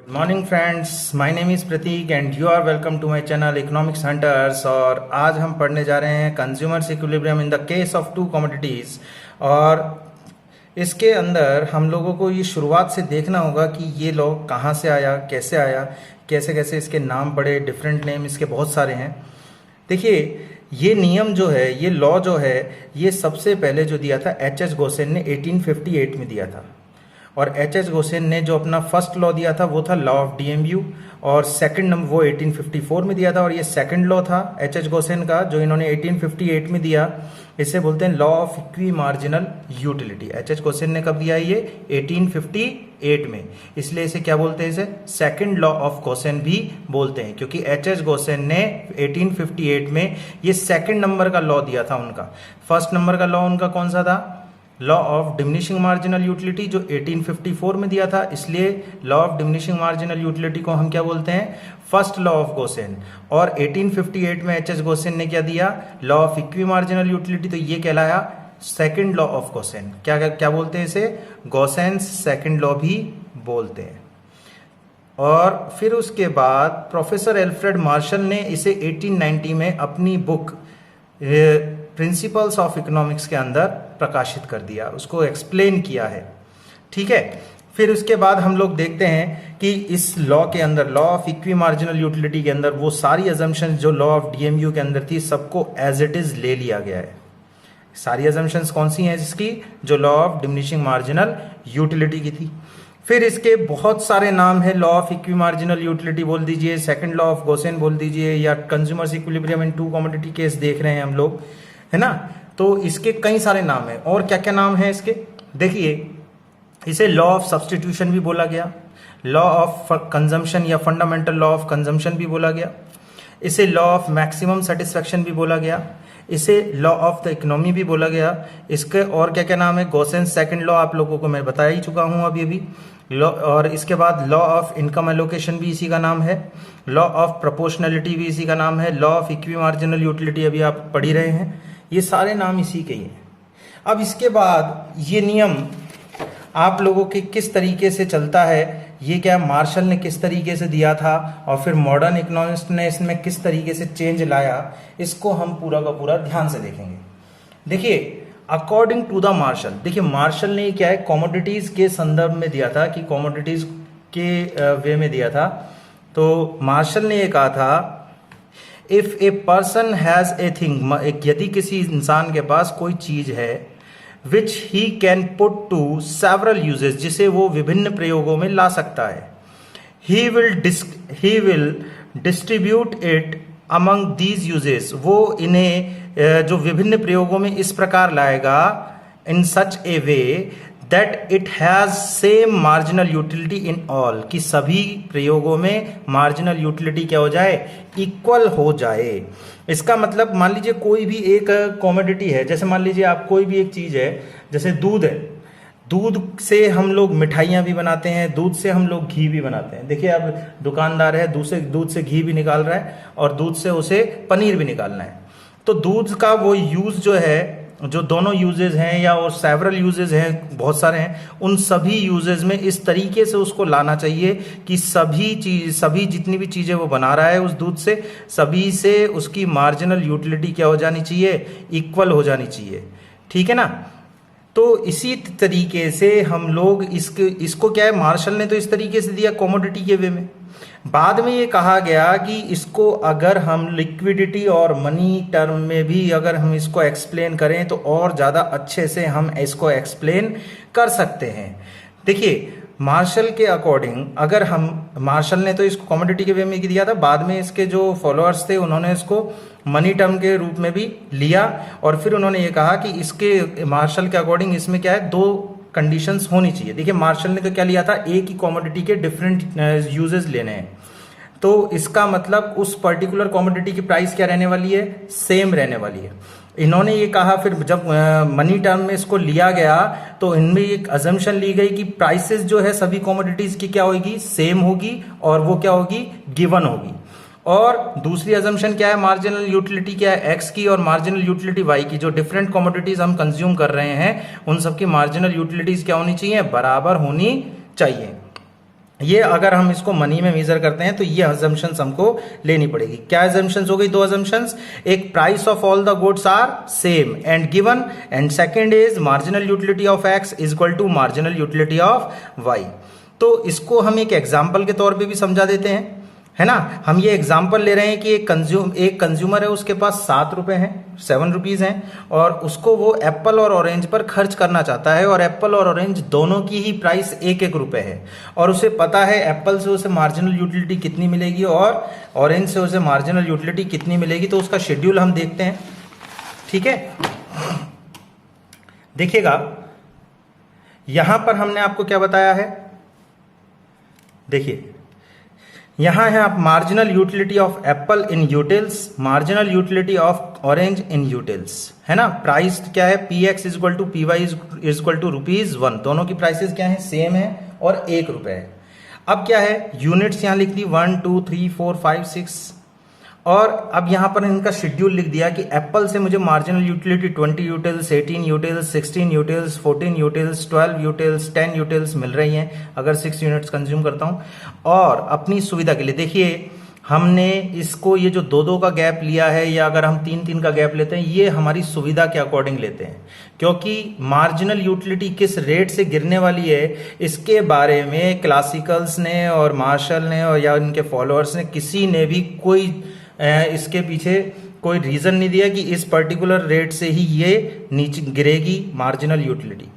Morning friends, my name is Pratik and you are welcome to my channel economics hunters. और आज हम पढ़ने जा रहे हैं consumers equilibrium in the case of two commodities. और इसके अंदर हम लोगों को ये शुरुआत से देखना होगा कि ये लॉ कहाँ से आया, कैसे कैसे इसके नाम पड़े, डिफरेंट नेम इसके बहुत सारे हैं। देखिए, ये नियम जो है, ये लॉ जो है, ये सबसे पहले जो दिया था एच गोसेन ने 1858 में दिया था। और एच गोसेन ने जो अपना फर्स्ट लॉ दिया था वो था लॉ ऑफ डीएमयू, और सेकंड नंबर वो 1854 में दिया था। और ये सेकंड लॉ था एच गोसेन का जो इन्होंने 1858 में दिया। इसे बोलते हैं law of equi marginal utility. H Gaussian ने कब दिया ये? 1858 में। इसलिए इसे क्या बोलते हैं? इसे सेकंड लॉ ऑफ गोसेन भी बोलते हैं, क्योंकि एच गोसेन ने 1858 में ये सेकंड नंबर का लॉ दिया था उनका। फर्स्ट नंबर का लॉ उनका कौन सा था? Law of diminishing marginal utility, जो 1854 में दिया था। इसलिए law of diminishing marginal utility को हम क्या बोलते हैं? First law of Gaussian. और 1858 में एच गोसेन ने क्या दिया? Law of equi marginal utility. तो ये कहलाया सेकंड लॉ ऑफ गोसेन। क्या बोलते हैं इसे? गोसेन्स सेकंड लॉ भी बोलते हैं। और फिर उसके बाद प्रोफेसर एल्फ्रेड मार्शल ने इसे 1890 में अपनी बुक प्रिंसिपल्स ऑफ इकोनॉमिक्स के अंदर प्रकाशित कर दिया, उसको एक्सप्लेन किया है। ठीक है। फिर उसके बाद हम लोग देखते हैं कि इस लॉ के अंदर, law of equi marginal utility के अंदर, वो सारी अजम्पशन जो लॉ ऑफ डीएमयू के अंदर थी सबको एज इट इज ले लिया गया है। सारी अजम्पशंस कौन सी हैं जिसकी? जो law of diminishing marginal utility की थी। फिर इसके बहुत सारे नाम है। Law of equi marginal utility बोल दीजिए, सेकंड लॉ ऑफ गोसेन बोल दीजिए, या consumers equilibrium in two commodity case देख रहे हैं हम लोग, है ना। तो इसके कई सारे नाम हैं। और क्या क्या नाम है इसके? देखिए, इसे लॉ ऑफ सब्सटीट्यूशन भी बोला गया, लॉ ऑफ कंजम्पशन या फंडामेंटल लॉ ऑफ कंजम्पशन भी बोला गया, इसे लॉ ऑफ मैक्सिमम सेटिस्फेक्शन भी बोला गया, इसे लॉ ऑफ द इकोनॉमी भी बोला गया। इसके और क्या क्या नाम है? गोसेन्स सेकंड लॉ आप लोगों को मैं बता ही चुका हूं अभी लॉ। और इसके बाद लॉ ऑफ इनकम एलोकेशन भी इसी का नाम है, लॉ ऑफ प्रोपोर्शनलिटी भी इसी का नाम है, law of equi marginal utility अभी आप पढ़ ही रहे हैं। ये सारे नाम इसी के ही हैं। अब इसके बाद ये नियम आप लोगों के किस तरीके से चलता है, ये क्या मार्शल ने किस तरीके से दिया था, और फिर मॉडर्न इकोनॉमिस्ट ने इसमें किस तरीके से चेंज लाया, इसको हम पूरा का पूरा ध्यान से देखेंगे। देखिए, अकॉर्डिंग टू द मार्शल, देखिए मार्शल ने क्या है, कमोडिटीज के संदर्भ में दिया था, कि कमोडिटीज के वे में दिया था। तो मार्शल ने ये कहा था, if a person has a thing, यदि किसी इंसान के पास कोई चीज है, which he can put to several uses, जिसे वो विभिन्न प्रयोगों में ला सकता है, he will distribute it among these uses, वो इन्हें जो विभिन्न प्रयोगों में इस प्रकार लाएगा, in such a way that it has same marginal utility in all, कि सभी प्रयोगों में मार्जिनल यूटिलिटी क्या हो जाए? इक्वल हो जाए। इसका मतलब मान लीजिए कोई भी एक कमोडिटी है, जैसे मान लीजिए आप कोई भी एक चीज है, जैसे दूध है, दूध से हम लोग मिठाइयाँ भी बनाते हैं, दूध से हम लोग घी भी बनाते हैं। देखिए, अब दुकानदार है, दूध से घी भी निकाल रहा है, और दूध से उसे पनीर भी निकालना है। तो दूध का वो यूज जो है, जो दोनों यूजेज हैं, या वो सेवरल यूजेज हैं, बहुत सारे हैं, उन सभी यूजेज में इस तरीके से उसको लाना चाहिए कि सभी जितनी भी चीजें वो बना रहा है उस दूध से, सभी से उसकी मार्जिनल यूटिलिटी क्या हो जानी चाहिए? इक्वल हो जानी चाहिए। ठीक है ना। तो इसी तरीके से हम लोग इसको क्या है, मार्शल ने तो इस तरीके से दिया कमोडिटी के वे में। बाद में ये कहा गया कि इसको अगर हम लिक्विडिटी और मनी टर्म में भी अगर हम इसको एक्सप्लेन करें तो और ज़्यादा अच्छे से हम इसको एक्सप्लेन कर सकते हैं। देखिए, मार्शल के अकॉर्डिंग, अगर हम, मार्शल ने तो इसको कमोडिटी के वे में दिया था, बाद में इसके जो फॉलोअर्स थे उन्होंने इसको मनी टर्म के रूप में भी लिया। और फिर उन्होंने ये कहा कि इसके, मार्शल के अकॉर्डिंग इसमें क्या है, दो कंडीशंस होनी चाहिए। देखिए, मार्शल ने तो क्या लिया था, एक ही कमोडिटी के डिफरेंट यूजेस लेने हैं। तो इसका मतलब उस पर्टिकुलर कमोडिटी की प्राइस क्या रहने वाली है? सेम रहने वाली है। इन्होंने ये कहा, फिर जब मनी टर्म में इसको लिया गया तो इनमें एक अजम्पशन ली गई कि प्राइसेस जो है सभी कमोडिटीज की क्या होगी? सेम होगी, और वो क्या होगी? गिवन होगी। और दूसरी अजम्पशन क्या है? मार्जिनल यूटिलिटी क्या है? एक्स की, और मार्जिनल यूटिलिटी वाई की। जो डिफरेंट कमोडिटीज हम कंज्यूम कर रहे हैं उन सबकी मार्जिनल यूटिलिटीज क्या होनी चाहिए? बराबर होनी चाहिए। ये अगर हम इसको मनी में मेजर करते हैं तो ये अजम्पशंस हमको लेनी पड़ेगी। क्या अजम्पशंस हो गई? दो अजम्पशंस, एक price of all the goods are same and given, and second is marginal utility of X is equal to marginal utility of Y. तो इसको हम एक एग्जाम्पल के तौर पे भी समझा देते हैं, है ना। हम ये एग्जाम्पल ले रहे हैं कि एक कंज्यूमर है, उसके पास 7 रुपए हैं, 7 रुपीज हैं, और उसको वो एप्पल और ऑरेंज पर खर्च करना चाहता है, और एप्पल और ऑरेंज दोनों की ही प्राइस 1-1 रुपए है, और उसे पता है एप्पल से उसे मार्जिनल यूटिलिटी कितनी मिलेगी और ऑरेंज से उसे मार्जिनल यूटिलिटी कितनी मिलेगी। तो उसका शेड्यूल हम देखते हैं, ठीक है। देखिएगा यहां पर हमने आपको क्या बताया है, देखिए यहां है आप marginal utility of apple in utils, marginal utility of orange in utils, है ना। प्राइस क्या है? P X is equal to P Y is equal to ₹1। दोनों की प्राइसेस क्या है? सेम है और 1 रुपए है। अब क्या है? यूनिट्स यहां लिख दी 1 2 3 4 5 6, और अब यहां पर इनका शेड्यूल लिख दिया कि एप्पल से मुझे marginal utility 20 utils, 18 utils, 16 utils, 14 utils, 12 utils, 10 utils मिल रही हैं अगर 6 यूनिट्स कंज्यूम करता हूं। और अपनी सुविधा के लिए देखिए हमने इसको ये जो 2-2 का गैप लिया है, या अगर हम 3-3 का गैप लेते हैं, ये हमारी सुविधा के अकॉर्डिंग लेते हैं, क्योंकि मार्जिनल यूटिलिटी किस रेट से गिरने वाली है इसके बारे में क्लासिकल्स ने और मार्शल ने और या इनके फॉलोअर्स ने किसी ने भी कोई इसके पीछे कोई रीजन नहीं दिया कि इस पर्टिकुलर रेट से ही ये नीचे गिरेगी मार्जिनल यूटिलिटी।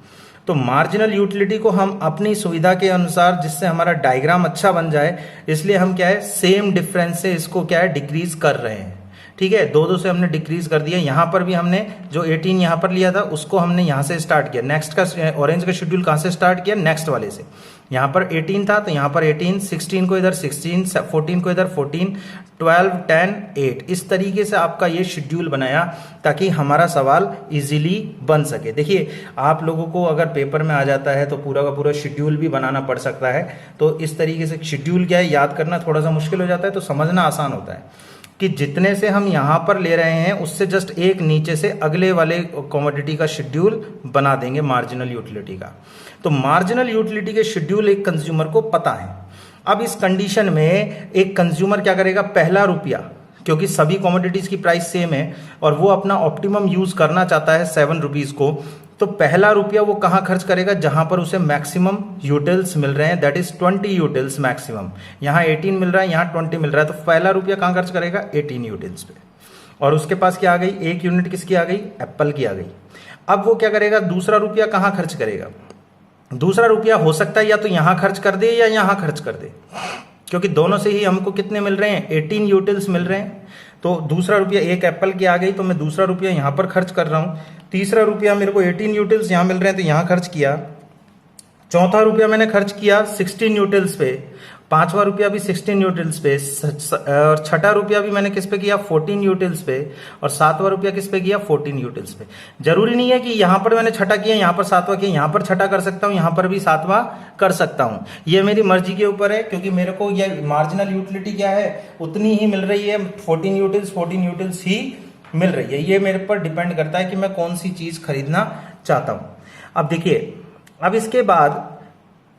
तो मार्जिनल यूटिलिटी को हम अपनी सुविधा के अनुसार, जिससे हमारा डायग्राम अच्छा बन जाए, इसलिए हम क्या है सेम डिफरेंस से इसको क्या है डिक्रीज कर रहे हैं, ठीक है। 2-2 से हमने डिक्रीज कर दिया। यहां पर भी हमने जो 18 यहां पर लिया था उसको हमने यहां से स्टार्ट किया। नेक्स्ट का ऑरेंज का शेड्यूल कहां से स्टार्ट किया? नेक्स्ट वाले से। यहां पर 18 था तो यहां पर 18, 16 को इधर 16, 14 को इधर 14, 12, 10, 8, इस तरीके से आपका ये शेड्यूल बनाया ताकि हमारा सवाल इजीली बन सके। देखिए आप लोगों को अगर पेपर में आ जाता है तो पूरा का पूरा शेड्यूल भी बनाना पड़ सकता है। तो इस तरीके से शेड्यूल क्या है याद करना थोड़ा सा मुश्किल हो जाता है, तो समझना आसान होता है कि जितने से हम यहां पर ले रहे हैं उससे जस्ट एक नीचे से अगले वाले कमोडिटी का शेड्यूल बना देंगे मार्जिनल यूटिलिटी का। तो मार्जिनल यूटिलिटी के शेड्यूल एक कंज्यूमर को पता है। अब इस कंडीशन में एक कंज्यूमर क्या करेगा? पहला रुपया, क्योंकि सभी कमोडिटीज की प्राइस सेम है और वो अपना ऑप्टिमम यूज करना चाहता है 7 रुपीज को, तो पहला रुपया वो कहां खर्च करेगा? जहां पर उसे मैक्सिमम यूटिल्स मिल रहे हैं, दैट इज 20 यूटिल्स मैक्सिमम। यहां 18 मिल रहा है, यहां 20 मिल रहा है, तो पहला रुपया कहां खर्च करेगा? 18 यूटिल्स पे। और उसके पास क्या आ गई? 1 यूनिट किसकी आ गई? एप्पल की आ गई। अब वो क्या करेगा? दूसरा रुपया कहां खर्च करेगा? दूसरा रुपया हो सकता है या तो यहां खर्च कर दे या यहां खर्च कर दे, क्योंकि दोनों से ही हमको कितने मिल रहे हैं? 18 यूटिल्स मिल रहे हैं। तो दूसरा रुपया 1 एप्पल की आ गई, तो मैं दूसरा रुपया यहां पर खर्च कर रहा हूं। तीसरा रुपया मेरे को 18 यूटिल्स यहां मिल रहे हैं तो यहां खर्च किया। चौथा रुपया मैंने खर्च किया 16 यूटिल्स पे। पांचवा रुपया भी 16 यूटिल्स पे, और छठा रुपया भी मैंने किस पे किया? 14 यूटिल्स पे, और सातवां रुपया किस पे किया? 14 यूटिल्स पे। जरूरी नहीं है कि यहां पर मैंने छठा किया यहां पर सातवां किया, यहां पर छठा कर सकता हूं, यहां पर भी सातवां कर सकता हूं। ये मेरी मर्जी के ऊपर है, क्योंकि मेरे को ये मार्जिनल यूटिलिटी क्या है उतनी ही मिल रही है, 14 यूटिल्स ही मिल रही है। ये मेरे पर डिपेंड करता है कि मैं कौन सी चीज खरीदना चाहता हूं। अब देखिए, अब इसके बाद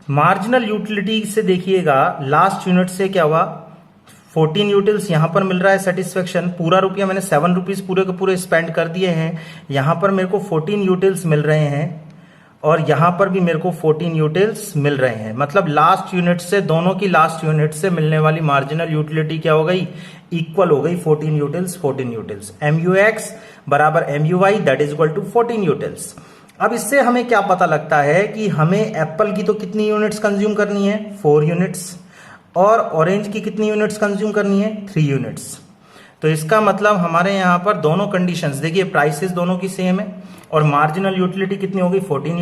मार्जिनल यूटिलिटी से देखिएगा लास्ट यूनिट से क्या हुआ? 14 यूटिल्स यहां पर मिल रहा है सेटिस्फेक्शन। पूरा रुपया मैंने 7 रुपीज पूरे के पूरे स्पेंड कर दिए हैं। यहां पर मेरे को 14 यूटिल्स मिल रहे हैं और यहां पर भी मेरे को 14 यूटिल्स मिल रहे हैं। मतलब लास्ट यूनिट से, दोनों की लास्ट यूनिट से मिलने वाली मार्जिनल यूटिलिटी क्या हो गई? इक्वल हो गई 14 यूटिल्स। MUX बराबर MUY that is equal to 14 utils. अब इससे हमें क्या पता लगता है कि हमें एप्पल की तो कितनी यूनिट्स कंज्यूम करनी है? 4 यूनिट्स। और ऑरेंज की कितनी यूनिट्स कंज्यूम करनी है? 3 यूनिट्स। तो इसका मतलब हमारे यहां पर दोनों कंडीशंस, देखिए प्राइसेस दोनों की सेम है और मार्जिनल यूटिलिटी कितनी हो गई? 14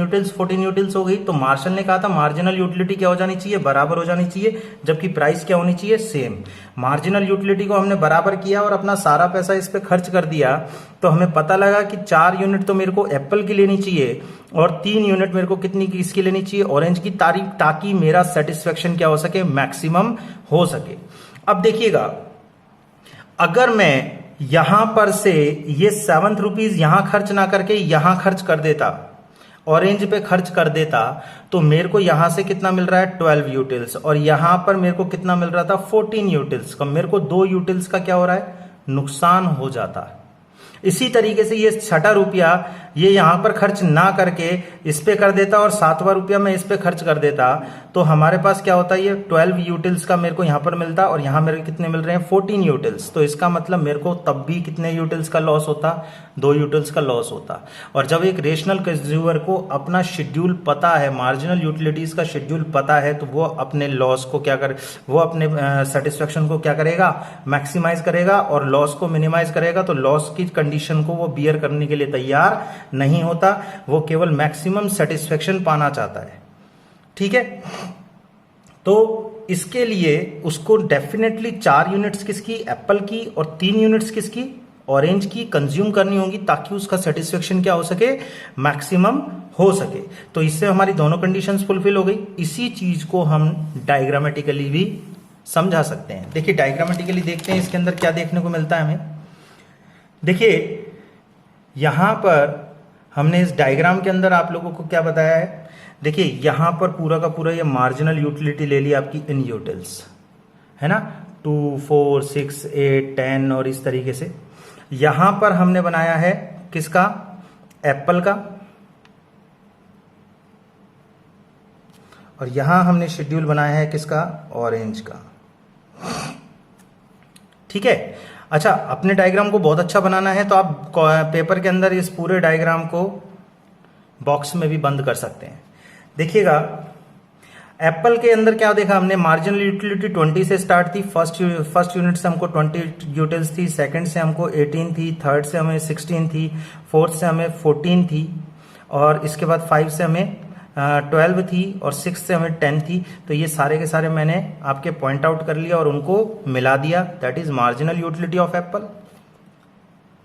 यूटिल्स हो गई। तो मार्शल ने कहा था मार्जिनल यूटिलिटी क्या हो जानी चाहिए? बराबर हो जानी चाहिए, जबकि प्राइस क्या होनी चाहिए? सेम। मार्जिनल यूटिलिटी को हमने बराबर किया और अपना सारा पैसा इस पे खर्च कर दिया, तो हमें पता लगा कि 4 यूनिट तो मेरे को एप्पल की लेनी चाहिए और 3 यूनिट मेरे को कितनी की इसकी लेनी चाहिए? ऑरेंज की, ताकि मेरा सेटिस्फेक्शन क्या हो सके? मैक्सिमम हो सके। अब देखिएगा, अगर मैं यहां पर से ये 7 रुपीज यहां खर्च ना करके यहां खर्च कर देता ऑरेंज पे खर्च कर देता तो मेरे को यहां से कितना मिल रहा है 12 यूटिल्स, और यहां पर मेरे को कितना मिल रहा था 14 यूटिल्स का। मेरे को 2 यूटिल्स का क्या हो रहा है, नुकसान हो जाता है। इसी तरीके से ये 6 रुपया ये यहां पर खर्च ना करके इस पे कर देता और 7वां रुपया मैं इस पे खर्च कर देता, तो हमारे पास क्या होता है, ये 12 यूटिल्स का मेरे को यहां पर मिलता और यहां मेरे कितने मिल रहे हैं 14 यूटिल्स। तो इसका मतलब मेरे को तब भी कितने यूटिल्स का लॉस होता, 2 यूटिल्स का लॉस होता। और जब एक रेशनल कंज्यूमर को अपना शेड्यूल पता है, मार्जिनल यूटिलिटीज का शेड्यूल पता है, तो वो अपने लॉस को क्या कर, वो अपने सेटिस्फेक्शन को क्या करेगा, मैक्सिमाइज करेगा और लॉस को मिनिमाइज करेगा। तो लॉस की कंडीशन को वो बियर करने के लिए तैयार नहीं होता, वो केवल मैक्सिमम सेटिस्फेक्शन पाना चाहता है। ठीक है, तो इसके लिए उसको डेफिनेटली 4 यूनिट्स किसकी, एप्पल की, और 3 यूनिट्स किसकी, ऑरेंज की कंज्यूम करनी होगी, ताकि उसका सेटिस्फेक्शन क्या हो सके, मैक्सिमम हो सके। तो इससे हमारी दोनों कंडीशंस फुलफिल हो गई। इसी चीज को हम डायग्रामेटिकली भी समझा सकते हैं। देखिए डायग्रामेटिकली देखते हैं इसके अंदर क्या देखने को मिलता है हमें। देखिए यहां पर हमने इस डायग्राम के अंदर आप लोगों को क्या बताया है, देखिए यहां पर पूरा का पूरा ये मार्जिनल यूटिलिटी ले ली आपकी इन यूटिल्स, है ना, 2, 4, 6, 8, 10 और इस तरीके से। यहां पर हमने बनाया है किसका, एप्पल का, और यहां हमने शेड्यूल बनाया है किसका, ऑरेंज का। ठीक है, अच्छा अपने डायग्राम को बहुत अच्छा बनाना है तो आप पेपर के अंदर इस पूरे डायग्राम को बॉक्स में भी बंद कर सकते हैं। देखिएगा एप्पल के अंदर क्या देखा हमने, मार्जिनल यूटिलिटी 20 से स्टार्ट थी। फर्स्ट यूनिट से हमको 20 यूटिल्स थी, सेकंड से हमको 18 थी, थर्ड से हमें 16 थी, फोर्थ से हमें 14 थी, और इसके बाद 5 से हमें 12 थी, और 6 से हमें 10 थी। तो ये सारे के सारे मैंने आपके पॉइंट आउट कर लिया और उनको मिला दिया, that is marginal utility of Apple.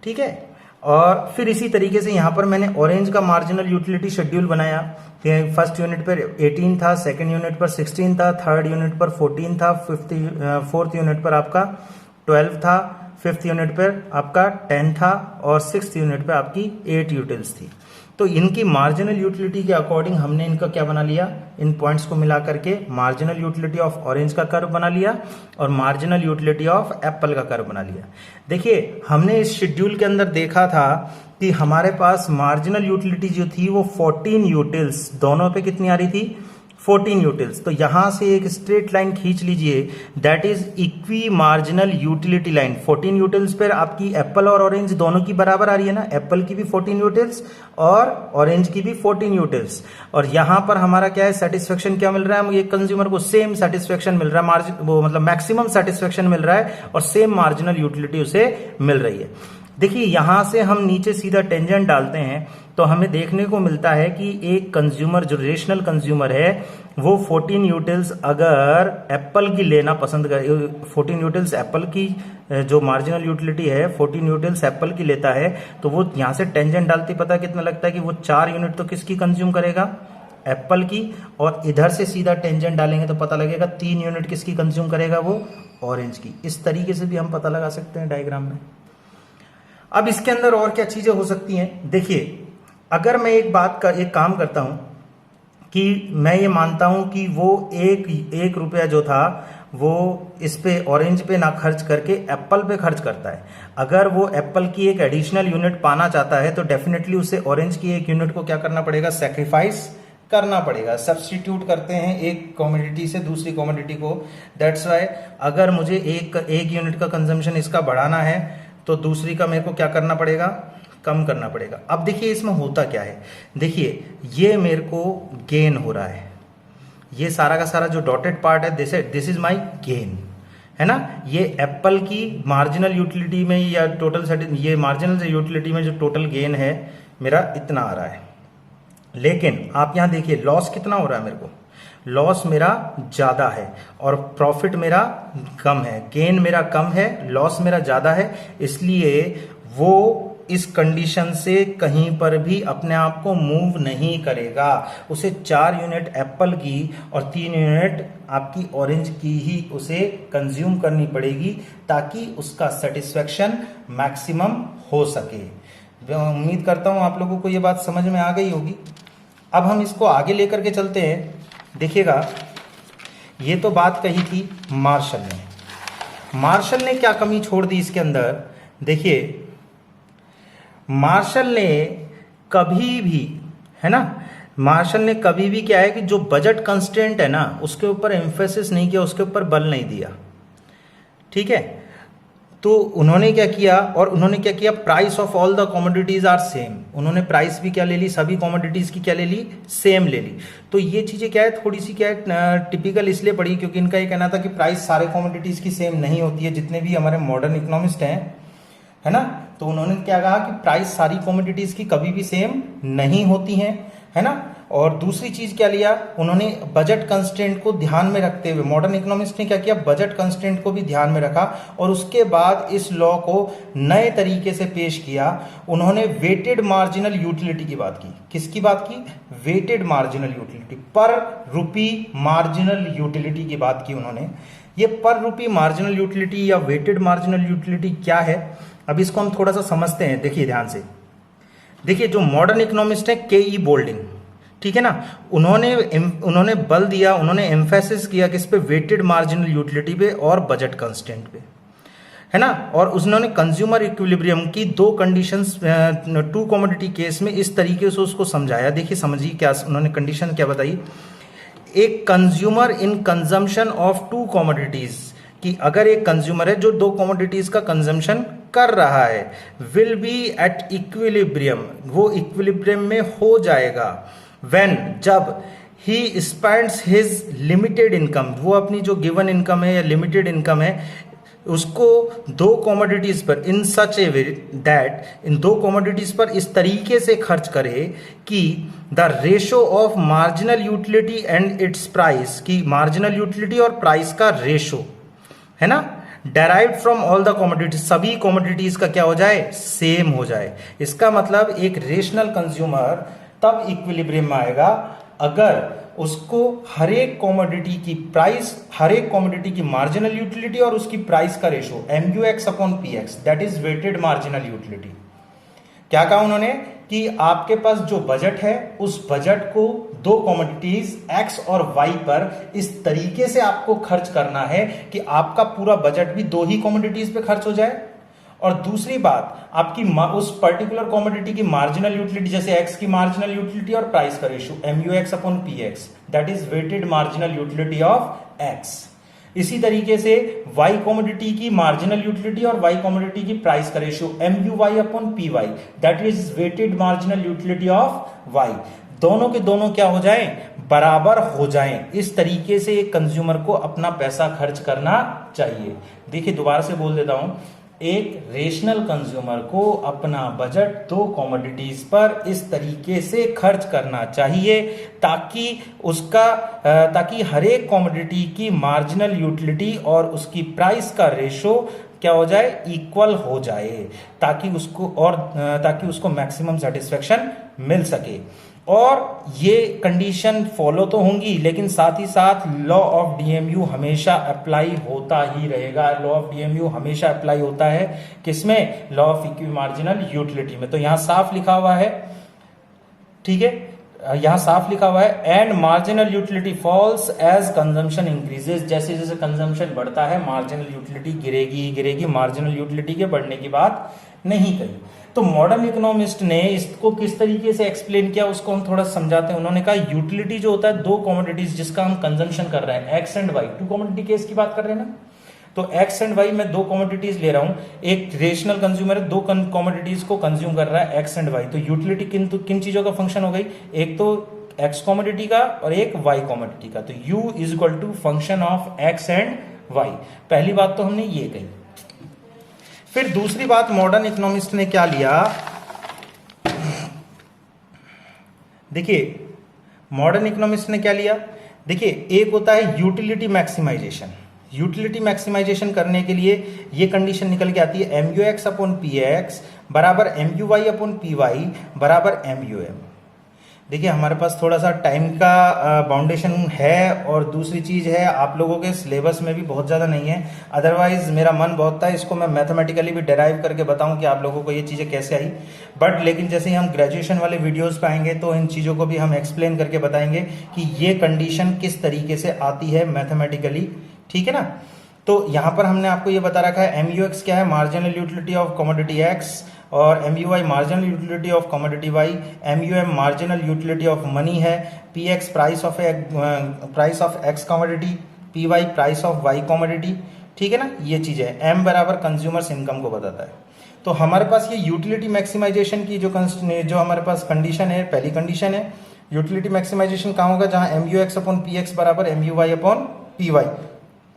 ठीक है, और फिर इसी तरीके से यहां पर मैंने ऑरेंज का मार्जिनल यूटिलिटी शेड्यूल बनाया। फर्स्ट यूनिट पर 18 था, सेकंड यूनिट पर 16 था, थर्ड यूनिट पर 14 था, फोर्थ यूनिट पर आपका 12 था, फिफ्थ यूनिट पर आपका 10 था, और सिक्स्थ यूनिट पर आपकी 8 यूटिल्स थी। तो इनकी मार्जिनल यूटिलिटी के अकॉर्डिंग हमने इनका क्या बना लिया, इन पॉइंट्स को मिला करके मार्जिनल यूटिलिटी ऑफ ऑरेंज का कर्व बना लिया और मार्जिनल यूटिलिटी ऑफ एप्पल का कर्व बना लिया। देखिए हमने इस शेड्यूल के अंदर देखा था कि हमारे पास मार्जिनल यूटिलिटी जो थी वो 14 यूटिल्स, दोनों पे कितनी आ रही थी, 14 यूटिल्स। तो यहां से एक स्ट्रेट लाइन खींच लीजिए, that is equi marginal utility line. 14 utils पर आपकी एप्पल और ऑरेंज दोनों की बराबर आ रही है ना, एप्पल की भी 14 यूटिल्स और ऑरेंज की भी 14 यूटिल्स। और यहां पर हमारा क्या है, सेटिस्फेक्शन क्या मिल रहा है, एक कंज्यूमर को सेम सेटिस्फेक्शन मिल रहा है, मार्जिन वो मतलब मैक्सिमम सेटिस्फेक्शन मिल रहा है और सेम मार्जिनल यूटिलिटी उसे मिल रही है। देखिए यहां से हम नीचे सीधा टेंजेंट डालते हैं तो हमें देखने को मिलता है कि एक कंज्यूमर जो रेशनल कंज्यूमर है वो 14 यूटिल्स अगर एप्पल की लेना पसंद करे, 14 यूटिल्स एप्पल की जो मार्जिनल यूटिलिटी है 14 यूटिल्स एप्पल की लेता है, तो वो यहां से टेंजेंट डालते पता कितना लगता है कि वो 4 यूनिट तो किसकी कंज्यूम करेगा, एप्पल की, और इधर से सीधा टेंजेंट डालेंगे तो पता लगेगा 3 यूनिट किसकी कंज्यूम करेगा, वो ऑरेंज की। इस तरीके से भी हम पता लगा सकते हैं डायग्राम में। अब इसके अंदर और क्या चीजें हो सकती हैं, देखिए अगर मैं एक काम करता हूं कि मैं ये मानता हूं कि वो एक रुपया जो था वो इस पे ऑरेंज पे ना खर्च करके एप्पल पे खर्च करता है। अगर वो एप्पल की एक एडिशनल यूनिट पाना चाहता है तो डेफिनेटली उसे ऑरेंज की एक यूनिट को क्या करना पड़ेगा, सैक्रिफाइस करना पड़ेगा, सब्स्टिट्यूट करते हैं एक कमोडिटी से दूसरी कमोडिटी को। दैट्स वाई अगर मुझे एक यूनिट का कंजम्पशन इसका बढ़ाना है तो दूसरी का मेरे को क्या करना पड़ेगा, कम करना पड़ेगा। अब देखिए इसमें होता क्या है, देखिए ये मेरे को गेन हो रहा है, ये सारा का सारा जो डॉटेड पार्ट है दिस इज माय गेन, है ना। ये एप्पल की मार्जिनल यूटिलिटी में या टोटल ये मार्जिनल यूटिलिटी में जो टोटल गेन है मेरा इतना आ रहा है। लेकिन आप यहां देखिए लॉस कितना हो रहा है, मेरे को लॉस मेरा ज्यादा है और प्रॉफिट मेरा कम है, गेन मेरा कम है, लॉस मेरा ज्यादा है। इसलिए वो इस कंडीशन से कहीं पर भी अपने आप को मूव नहीं करेगा, उसे 4 यूनिट एप्पल की और 3 यूनिट आपकी ऑरेंज की ही उसे कंज्यूम करनी पड़ेगी ताकि उसका सेटिस्फेक्शन मैक्सिमम हो सके। उम्मीद करता हूं आप लोगों को ये बात समझ में आ गई होगी। अब हम इसको आगे लेकर के चलते हैं। देखिएगा, ये तो बात कही थी मार्शल ने क्या कमी छोड़ दी इसके अंदर। देखिए, मार्शल ने कभी भी, है ना, मार्शल ने कभी भी क्या है कि जो बजट कंस्ट्रेंट है ना उसके ऊपर एम्फेसिस नहीं किया, उसके ऊपर बल नहीं दिया। ठीक है, तो उन्होंने क्या किया, और उन्होंने क्या किया, price of all the commodities are same. उन्होंने प्राइस भी क्या ले ली, सभी कमोडिटीज की क्या ले ली, सेम ले ली। तो ये चीजें क्या है, थोड़ी सी क्या है टिपिकल इसलिए पड़ी क्योंकि इनका ये कहना था कि प्राइस सारे कमोडिटीज की सेम नहीं होती है। जितने भी हमारे मॉडर्न इकोनॉमिस्ट हैं, है ना, तो उन्होंने क्या कहा कि प्राइस सारी कमोडिटीज की कभी भी सेम नहीं होती हैं, है ना। और दूसरी चीज क्या लिया उन्होंने, बजट कंस्ट्रेंट को ध्यान में रखते हुए मॉडर्न इकोनॉमिस्ट ने क्या किया, बजट कंस्ट्रेंट को भी ध्यान में रखा और उसके बाद इस लॉ को नए तरीके से पेश किया। उन्होंने वेटेड मार्जिनल यूटिलिटी की बात की। किसकी बात की, वेटेड मार्जिनल यूटिलिटी, पर रुपी मार्जिनल यूटिलिटी की बात की उन्होंने। ये पर रुपी मार्जिनल यूटिलिटी या वेटेड मार्जिनल यूटिलिटी क्या है, अब इसको हम थोड़ा सा समझते हैं। देखिए ध्यान से, देखिए जो मॉडर्न इकोनॉमिस्ट है के.ई. बोल्डिंग, ठीक है ना, उन्होंने बल दिया, उन्होंने एम्फेसिस किया किस पे, वेटेड मार्जिनल यूटिलिटी पे और बजट कंस्टेंट पे, है ना। और उन्होंने कंज्यूमर इक्विलिब्रियम की दो कंडीशंस टू कमोडिटी केस में इस तरीके से उसको समझाया। देखिए समझिए क्या उन्होंने कंडीशन क्या बताई, एक consumer in consumption of to commodities, कि अगर एक कंज्यूमर है जो दो कमोडिटीज का कंजम्पशन कर रहा है, विल बी एट इक्विलिब्रियम, वो इक्विलिब्रियम में हो जाएगा, व्हेन, जब he spends his limited income, वो अपनी जो गिवन इनकम है या लिमिटेड इनकम है उसको दो कमोडिटीज पर इन सच ए वे दैट, इन दो कमोडिटीज पर इस तरीके से खर्च करे कि the ratio of marginal utility and it's price, की मार्जिनल यूटिलिटी और प्राइस का रेशो, है ना, derived from all the commodities, सभी कमोडिटीज का क्या हो जाए, सेम हो जाए। इसका मतलब एक रेशनल कंज्यूमर तब इक्विलिब्रियम में आएगा अगर उसको हर एक कमोडिटी की प्राइस, हर एक कमोडिटी की मार्जिनल यूटिलिटी और उसकी प्राइस का ratio MUX upon PX, that is weighted marginal utility. क्या कहा उन्होंने कि आपके पास जो बजट है उस बजट को दो कमोडिटीज X और Y पर इस तरीके से आपको खर्च करना है कि आपका पूरा बजट भी दो ही कमोडिटीज पे खर्च हो जाए। और दूसरी बात, आपकी उस पर्टिकुलर कमोडिटी की मार्जिनल यूटिलिटी, जैसे X की मार्जिनल यूटिलिटी और प्राइस का ratio MUX upon PX, that is weighted marginal utility of X। इसी तरीके से Y कमोडिटी की मार्जिनल यूटिलिटी और Y कमोडिटी की प्राइस का ratio MUY upon PY, that is weighted marginal utility of Y। दोनों के दोनों क्या हो जाएं, बराबर हो जाएं। इस तरीके से एक कंज्यूमर को अपना पैसा खर्च करना चाहिए। देखिए दोबारा से बोल देता हूं, एक रेशनल कंज्यूमर को अपना बजट दो कमोडिटीज पर इस तरीके से खर्च करना चाहिए ताकि हर एक कमोडिटी की मार्जिनल यूटिलिटी और उसकी प्राइस का रेशो क्या हो जाए, इक्वल हो जाए, ताकि उसको मैक्सिमम सेटिस्फेक्शन मिल सके। और ये कंडीशन फॉलो तो होंगी, लेकिन साथ ही साथ लॉ ऑफ डीएमयू हमेशा अप्लाई होता ही रहेगा। लॉ ऑफ डीएमयू हमेशा अप्लाई होता है किसमें, law of equi marginal utility में। तो यहां साफ लिखा हुआ है, ठीक है, यहां साफ लिखा हुआ है, and marginal utility falls as consumption increases, जैसे जैसे कंजम्पशन बढ़ता है मार्जिनल यूटिलिटी गिरेगी, मार्जिनल यूटिलिटी के बढ़ने की बात नहीं कही। तो मॉडर्न इकोनॉमिस्ट ने इसको किस तरीके से एक्सप्लेन किया उसको हम थोड़ा समझाते हैं। उन्होंने कहा यूटिलिटी जो होता है दो कमोडिटीज जिसका हम कंजम्पशन कर रहे हैं, X and Y, two commodity case की बात कर रहे हैं ना, तो X एंड Y में दो कमोडिटीज ले रहा हूं, एक रेशनल कंज्यूमर है, दो कमोडिटीज को कंज्यूम कर रहा है X एंड Y, तो यूटिलिटी किन चीजों का फंक्शन हो गई, एक तो X कमोडिटी का और एक Y कमोडिटी का। तो U is equal to function of X and Y। पहली बात तो हमने ये कही। फिर दूसरी बात मॉडर्न इकोनॉमिस्ट ने क्या लिया, देखिए मॉडर्न इकोनॉमिस्ट ने क्या लिया, देखिए एक होता है यूटिलिटी मैक्सिमाइजेशन। यूटिलिटी मैक्सिमाइजेशन करने के लिए ये कंडीशन निकल के आती है MUX अपॉन PX बराबर MUY अपॉन PY बराबर MUM। देखिए हमारे पास थोड़ा सा टाइम का बाउंडेशन है, और दूसरी चीज़ है आप लोगों के सिलेबस में भी बहुत ज़्यादा नहीं है। अदरवाइज मेरा मन बहुत था इसको मैं मैथमेटिकली भी डेराइव करके बताऊं कि आप लोगों को ये चीज़ें कैसे आई, बट लेकिन जैसे ही हम ग्रेजुएशन वाले वीडियोज़ पे आएंगे तो इन चीज़ों को भी हम एक्सप्लेन करके बताएंगे कि ये कंडीशन किस तरीके से आती है मैथमेटिकली, ठीक है ना। तो यहाँ पर हमने आपको ये बता रखा है MUX क्या है, marginal utility of commodity X, और MUY marginal utility of commodity Y, MUM marginal utility of money है, PX price of X commodity, PY price of Y commodity, ठीक है ना। ये चीज़ है, M बराबर कंज्यूमर्स इनकम को बताता है। तो हमारे पास ये यूटिलिटी मैक्सिमाइजेशन की जो हमारे पास कंडीशन है, पहली कंडीशन है यूटिलिटी मैक्सिमाइजेशन कहाँ होगा, जहाँ MUX अपॉन PX बराबर MUY अपॉन PY,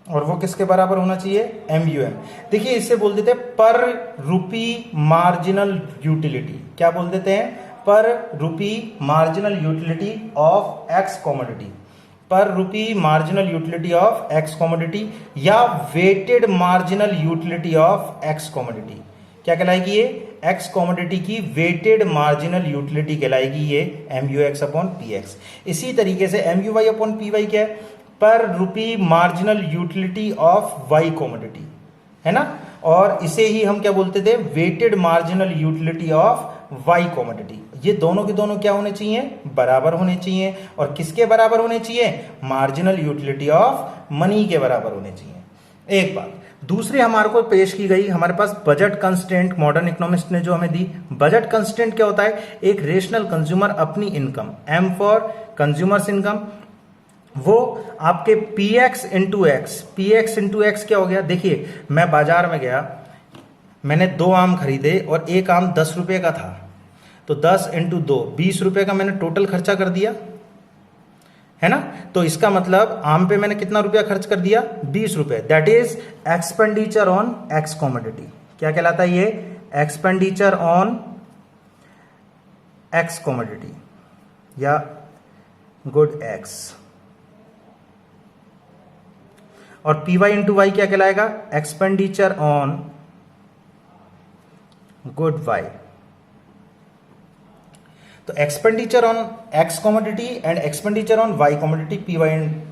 और वो किसके बराबर होना चाहिए, MUM। देखिए इससे बोल देते हैं पर रुपी मार्जिनल यूटिलिटी, क्या बोल देते हैं, per rupee marginal utility of X commodity, per rupee marginal utility of X commodity, या weighted marginal utility of X commodity. क्या कहलाएगी ये, X कमोडिटी की वेटेड मार्जिनल यूटिलिटी कहलाएगी ये MUX अपॉन PX। इसी तरीके से MUY अपॉन PY क्या है, per rupee marginal utility of Y commodity, है ना। और इसे ही हम क्या बोलते थे, weighted marginal utility of Y commodity. ये दोनों के दोनों क्या होने चाहिए, बराबर होने चाहिए, और किसके बराबर होने चाहिए, मार्जिनल यूटिलिटी ऑफ मनी के बराबर होने चाहिए। एक बात। दूसरी हमारे को पेश की गई हमारे पास बजट कंस्टेंट, मॉडर्न इकोनॉमिस्ट ने जो हमें दी। बजट कंस्टेंट क्या होता है, एक रेशनल कंज्यूमर अपनी income, M for consumers income, वो आपके PX इंटू एक्स क्या हो गया। देखिए मैं बाजार में गया, मैंने 2 आम खरीदे और एक आम 10 रुपए का था, तो 10 इंटू 2 20 रुपए का मैंने टोटल खर्चा कर दिया, है ना। तो इसका मतलब आम पे मैंने कितना रुपया खर्च कर दिया, 20 रुपए। That is expenditure on X commodity. क्या कहलाता है ये, एक्सपेंडिचर ऑन X कमोडिटी या गुड X। और PY इंटू वाई क्या कहलाएगा, एक्सपेंडिचर ऑन गुड Y। तो expenditure on X commodity and expenditure on Y commodity, PY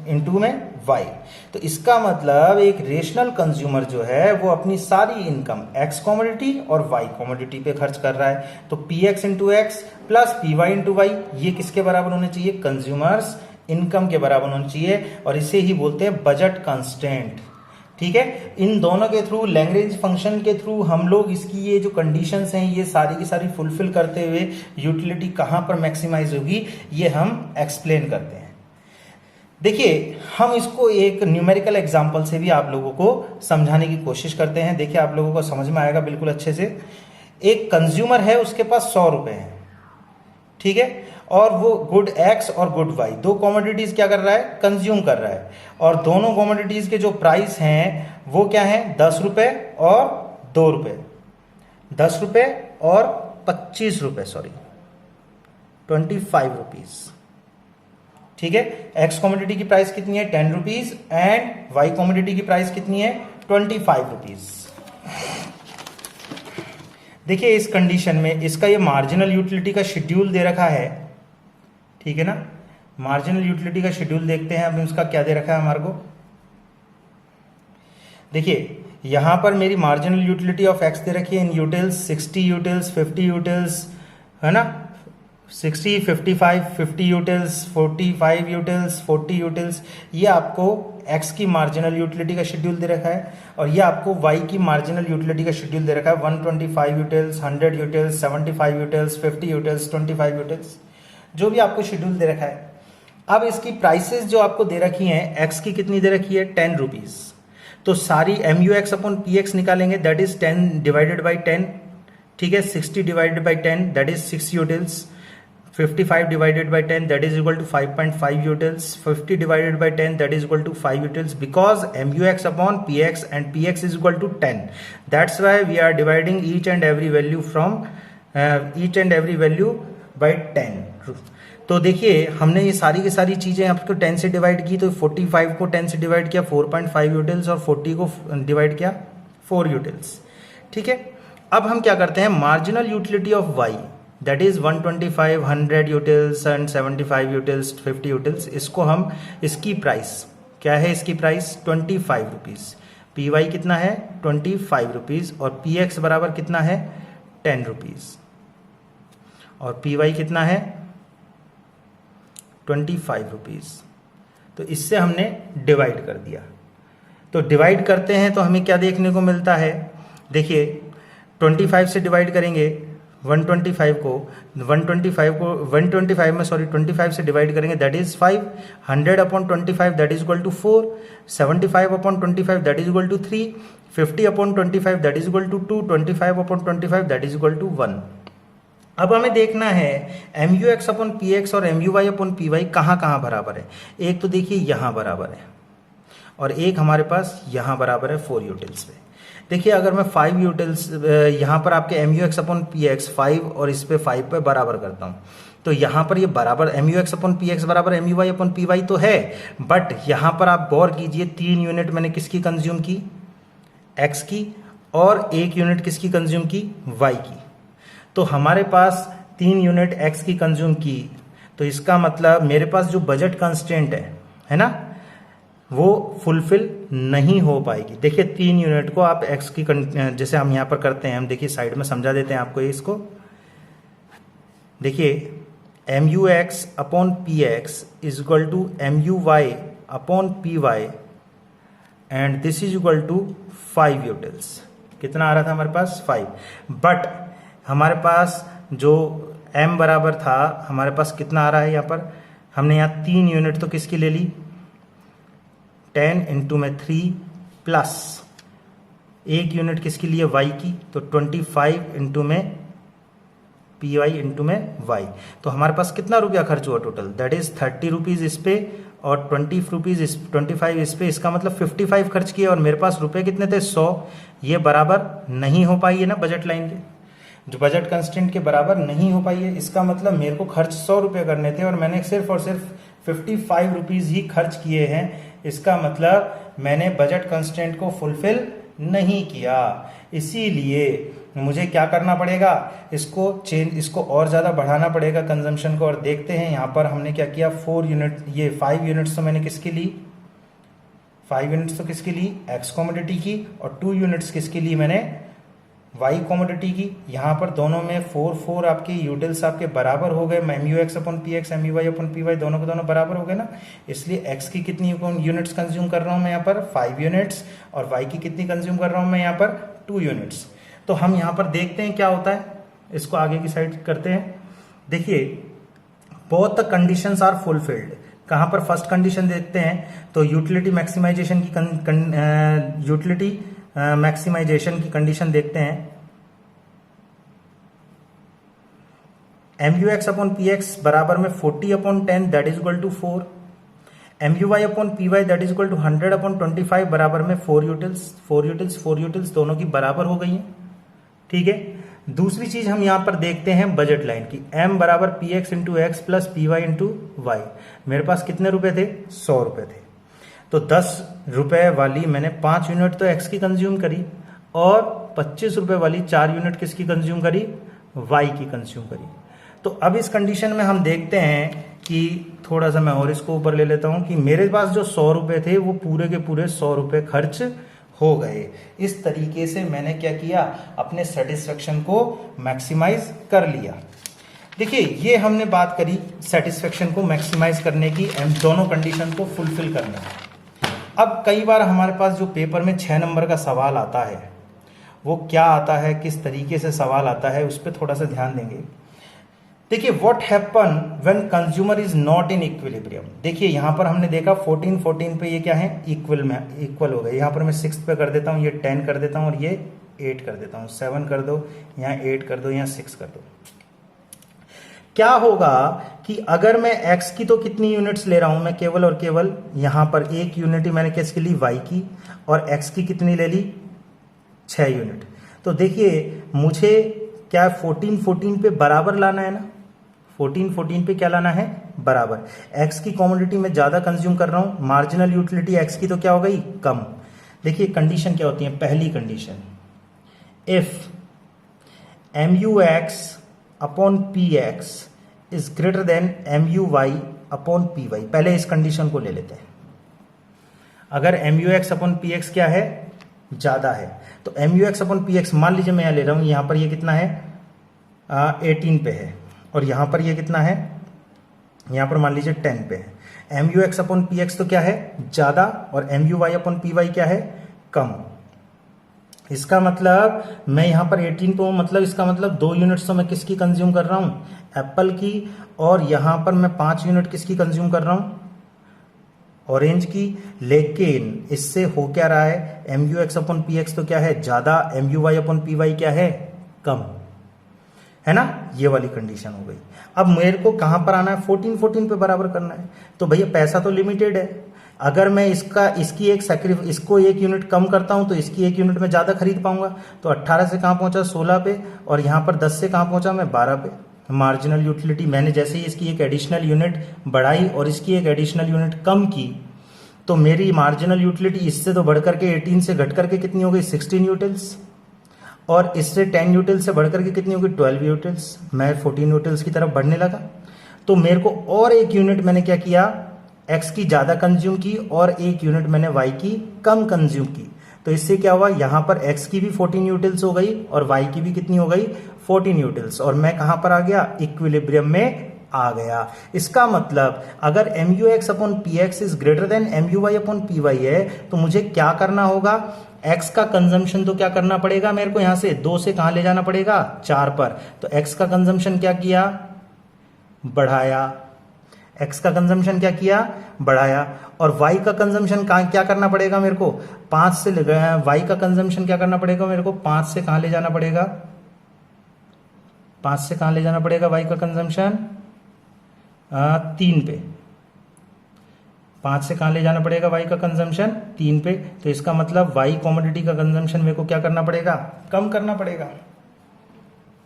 into में Y। तो इसका मतलब एक रेशनल कंज्यूमर जो है वो अपनी सारी इनकम X कमोडिटी और Y कमोडिटी पे खर्च कर रहा है। तो PX into X plus PY into Y, ये किसके बराबर होने चाहिए, कंज्यूमर्स इनकम के बराबर होना चाहिए, और इसे ही बोलते हैं बजट कांस्टेंट, ठीक है। इन दोनों के थ्रू, लैग्रेंज फंक्शन के थ्रू हम लोग इसकी ये जो कंडीशंस हैं ये सारी की सारी फुलफिल करते हुए यूटिलिटी कहां पर मैक्सिमाइज होगी ये हम एक्सप्लेन करते हैं। देखिए हम इसको एक न्यूमेरिकल एग्जांपल से भी आप लोगों को समझाने की कोशिश करते हैं। देखिए आप लोगों को समझ में आएगा बिल्कुल अच्छे से। एक कंज्यूमर है, उसके पास 100 रुपए हैं, ठीक है, और वो गुड X और गुड Y दो कमोडिटीज क्या कर रहा है, कंज्यूम कर रहा है, और दोनों कमोडिटीज के जो प्राइस हैं वो क्या है, 10 रुपए और 2 रुपए, 10 रुपए और 25 रुपए, सॉरी 25 रुपीज, ठीक है। X कमोडिटी की प्राइस कितनी है, 10 रुपीज, एंड Y कमोडिटी की प्राइस कितनी है, 25 रुपीज। देखिए इस कंडीशन में इसका ये मार्जिनल यूटिलिटी का शेड्यूल दे रखा है, ठीक है ना। मार्जिनल यूटिलिटी का शेड्यूल देखते हैं अब इसका क्या दे रखा है हमारे को। देखिए यहां पर मेरी मार्जिनल यूटिलिटी ऑफ X दे रखी है इन यूटिल्स, 60 यूटिल्स, 50 यूटिल्स, है ना, 60, 55, 50 यूटिल्स, 45 यूटिल्स, 40 यूटिल्स। ये आपको X की मार्जिनल यूटिलिटी का शेड्यूल दे रखा है, और ये आपको Y की मार्जिनल यूटिलिटी का शेड्यूल दे रखा है, 125 utils, 100 utils, 75 utils, 50 utils, 25 utils, जो भी आपको शेड्यूल दे रखा है। अब इसकी प्राइसेस जो आपको दे रखी हैं, X की कितनी दे रखी है, 10 रुपीज। तो सारी MUX अपॉन PX निकालेंगे, दैट इज 10 डिवाइडेड बाई 10, ठीक है। 60 divided by 10 that is 6 utils, 55 divided by 10 that is equal to 5.5 utils, 50 divided by 10 that is equal to 5 utils, because MUX upon PX and PX is equal to 10. That's why we are dividing each and every value from each and every value by 10. तो देखिए हमने ये सारी की सारी चीजें आपको 10 से डिवाइड की, तो 45 को 10 से डिवाइड किया 4.5 यूटिल्स, और 40 को डिवाइड किया 4 यूटिल्स, ठीक है। अब हम क्या करते हैं, marginal utility of Y, that is 125, 100 utils and 75 utils, 50 utils, इसको हम, इसकी प्राइस क्या है, इसकी प्राइस 25 रुपीज़। पी वाई कितना है 25 रुपीज़, और पी एक्स बराबर कितना है 10 रुपीज़, और पी वाई कितना है 25 रुपीज़। तो इससे हमने डिवाइड कर दिया। तो डिवाइड करते हैं तो हमें क्या देखने को मिलता है, देखिए 25 से डिवाइड करेंगे 125 को 125 में 25 से डिवाइड करेंगे that is 5, 100 upon 25 that is equal to 4, 75 upon 25 that is equal to 3, 50 upon 25 that is equal to 2, 25 upon 25 that is equal to 1। अब हमें देखना है M U X upon P X और M U Y upon P Y कहाँ कहाँ बराबर है। एक तो देखिए यहाँ बराबर है, और एक हमारे पास यहाँ बराबर है 4 यूटिल्स पे। देखिए अगर मैं 5 यूटिल्स यहाँ पर आपके M U X upon P X 5 और इस पे 5 पे बराबर करता हूँ, तो यहाँ पर ये बराबर M U X upon P X बराबर M U Y upon P Y तो है, बट यहाँ पर आप गौर कीजिए 3 यूनिट मैंने किसकी कंज्यूम की, एक्स की, और 1 यूनिट किसकी कंज्यूम की, वाई की। तो हमारे पास 3 यूनिट एक्स की कंज्यूम की, तो इसका मतलब मेरे पास जो बजट कंस्टेंट है ना, वो फुलफिल नहीं हो पाएगी। देखिए 3 यूनिट को आप एक्स की जैसे हम यहाँ पर करते हैं, हम देखिए साइड में समझा देते हैं आपको इसको। देखिए M U X upon P X is equal to M U Y upon P Y, and this is equal to 5 utils. कितना आ रहा था हमारे पास 5, बट हमारे पास जो m बराबर था, हमारे पास कितना आ रहा है यहाँ पर, हमने यहाँ 3 यूनिट तो किसकी ले ली, 10 इंटू में 3 प्लस 1 यूनिट किसकी लिए, y की, तो 25 इंटू में पी वाई इंटू में y। तो हमारे पास कितना रुपया खर्च हुआ टोटल, दैट इज 30 रुपीज़ इस पे और 20 रुपीज़ 25 इस पे, इसका मतलब 55 खर्च किए, और मेरे पास रुपए कितने थे 100। ये बराबर नहीं हो पाई है ना बजट लाइन के, जो बजट कंस्टेंट के बराबर नहीं हो पाई है। इसका मतलब मेरे को खर्च 100 रुपये करने थे और मैंने सिर्फ और सिर्फ 55 रुपीज़ ही खर्च किए हैं। इसका मतलब मैंने बजट कंस्टेंट को फुलफिल नहीं किया। इसीलिए मुझे क्या करना पड़ेगा, इसको और ज़्यादा बढ़ाना पड़ेगा कंजम्पशन को। और देखते हैं यहाँ पर हमने क्या किया, 4 यूनिट, ये 5 यूनिट्स तो मैंने किसकी ली, 5 यूनिट्स तो किसकी ली, एक्स कमोडिटी की, और 2 यूनिट्स किसकी ली मैंने, वाई कमोडिटी की। यहाँ पर दोनों में 4 आपके यूटिल्स आपके बराबर हो गए, M U X upon P X, M U Y upon P Y, दोनों के दोनों बराबर हो गए ना। इसलिए एक्स की कितनी यूनिट्स कंज्यूम कर रहा हूँ मैं यहाँ पर 5 यूनिट्स, और वाई की कितनी कंज्यूम कर रहा हूँ मैं यहाँ पर 2 यूनिट्स। तो हम यहाँ पर देखते हैं क्या होता है, इसको आगे की साइड करते हैं। देखिए both the conditions are fulfilled. कहाँ पर फर्स्ट कंडीशन देखते हैं, तो यूटिलिटी मैक्सिमाइजेशन की यूटिलिटी मैक्सिमाइजेशन की कंडीशन देखते हैं। M U X upon P X बराबर में 40 upon 10 that is equal to 4, M U Y upon P Y that is equal to 100 upon 25 बराबर में 4 यूटिल्स दोनों की बराबर हो गई हैं। ठीक है, दूसरी चीज हम यहां पर देखते हैं बजट लाइन की, m बराबर P X into X plus P Y into Y. मेरे पास कितने रुपए थे, 100 रुपए थे। तो 10 रुपए वाली मैंने 5 यूनिट तो एक्स की कंज्यूम करी, और 25 रुपए वाली 4 यूनिट किसकी कंज्यूम करी, वाई की कंज्यूम करी। तो अब इस कंडीशन में हम देखते हैं कि थोड़ा सा मैं और इसको ऊपर ले लेता हूं, कि मेरे पास जो 100 रुपए थे वो पूरे के पूरे 100 रुपए खर्च हो गए। इस तरीके से मैंने क्या किया, अपने सेटिस्फेक्शन को मैक्सिमाइज कर लिया। देखिए ये हमने बात करी सेटिस्फेक्शन को मैक्सिमाइज करने की, दोनों कंडीशन को फुलफिल करने की। अब कई बार हमारे पास जो पेपर में 6 नंबर का सवाल आता है, वो क्या आता है, किस तरीके से सवाल आता है, उस पर थोड़ा सा ध्यान देंगे। देखिए what happen when consumer is not in equilibrium. देखिए यहाँ पर हमने देखा 14 पे ये क्या है, इक्वल हो गए। यहाँ पर मैं 6 पे कर देता हूँ, ये 10 कर देता हूँ, और ये 8 कर देता हूँ। 7 कर दो, यहाँ 8 कर दो, यहाँ 6 कर दो। क्या होगा कि अगर मैं x की तो कितनी यूनिट्स ले रहा हूं मैं, केवल और केवल यहाँ पर 1 यूनिट मैंने किसकी ली, y की, और x की कितनी ले ली, 6 यूनिट। तो देखिए मुझे क्या 14 पे बराबर लाना है ना, 14 पे क्या लाना है, बराबर। x की कमोडिटी में ज्यादा कंज्यूम कर रहा हूं, मार्जिनल यूटिलिटी x की तो क्या हो गई, कम। देखिए कंडीशन क्या होती है, पहली condition, if M U X upon P X is greater than M U Y upon P Y. पहले इस कंडीशन को ले लेते हैं। अगर M U X upon P X क्या है, ज्यादा है, तो M U X upon P X मान लीजिए मैं यहां ले रहा हूं, यहां पर ये कितना है 18 पे है, और यहां पर ये कितना है, यहां पर मान लीजिए 10 पे है। M U X upon P X तो क्या है, ज्यादा, और M U Y upon P Y क्या है, कम। इसका मतलब मैं यहां पर 18 पे हूं, मतलब इसका मतलब 2 यूनिट्स तो मैं किसकी कंज्यूम कर रहा हूं, एप्पल की, और यहां पर मैं 5 यूनिट किसकी कंज्यूम कर रहा हूं, ऑरेंज की। लेकिन इससे हो क्या रहा है, M U X upon P X तो क्या है, ज्यादा, M U Y upon P Y क्या है, कम, है ना। ये वाली कंडीशन हो गई। अब मेरे को कहां पर आना है, 14 पे बराबर करना है। तो भैया पैसा तो लिमिटेड है, अगर मैं इसकी इसको 1 यूनिट कम करता हूं तो इसकी 1 यूनिट में ज्यादा खरीद पाऊंगा। तो 18 से कहां पहुंचा, 16 पे, और यहां पर 10 से कहां पहुंचा मैं, 12 पे। मार्जिनल यूटिलिटी मैंने जैसे ही इसकी एक एडिशनल यूनिट बढ़ाई और इसकी एक एडिशनल यूनिट कम की, तो मेरी मार्जिनल यूटिलिटी इससे तो बढ़कर के 18 से घट करके कितनी हो गई, 16 यूटिल्स, और इससे 10 यूटिल्स से बढ़कर के कितनी होगी, 12 यूटिल्स। मैं 14 यूटिल्स की तरफ बढ़ने लगा। तो मेरे को और 1 यूनिट मैंने क्या किया, एक्स की ज्यादा कंज्यूम की, और 1 यूनिट मैंने वाई की कम कंज्यूम की। तो इससे क्या हुआ, यहां पर एक्स की भी 14 यूटिल्स हो गई और वाई की भी कितनी हो गई, 14 यूटिल्स, और मैं कहां पर आ गया, इक्विलिब्रियम में आ गया। इसका मतलब अगर M U X upon P X is greater than M U Y upon P Y है, तो मुझे क्या करना होगा, एक्स का कंजम्पशन तो क्या करना पड़ेगा मेरे को, यहां से 2 से कहां ले जाना पड़ेगा, 4 पर। तो एक्स का कंजम्पशन क्या किया, बढ़ाया। एक्स का कंजम्पशन क्या किया, बढ़ाया। और वाई का कंजम्पशन क्या करना पड़ेगा मेरे को, 5 से ले गए, वाई का कंजम्पशन क्या करना पड़ेगा मेरे को, 5 से कहां ले जाना पड़ेगा, 5 से कहां ले जाना पड़ेगा वाई का कंजम्पशन, 3 पे। 5 से कहां ले जाना पड़ेगा वाई का कंजम्पशन, 3 पे। तो इसका मतलब वाई कॉमोडिटी का कंजम्पशन मेरे को क्या करना पड़ेगा, कम करना पड़ेगा।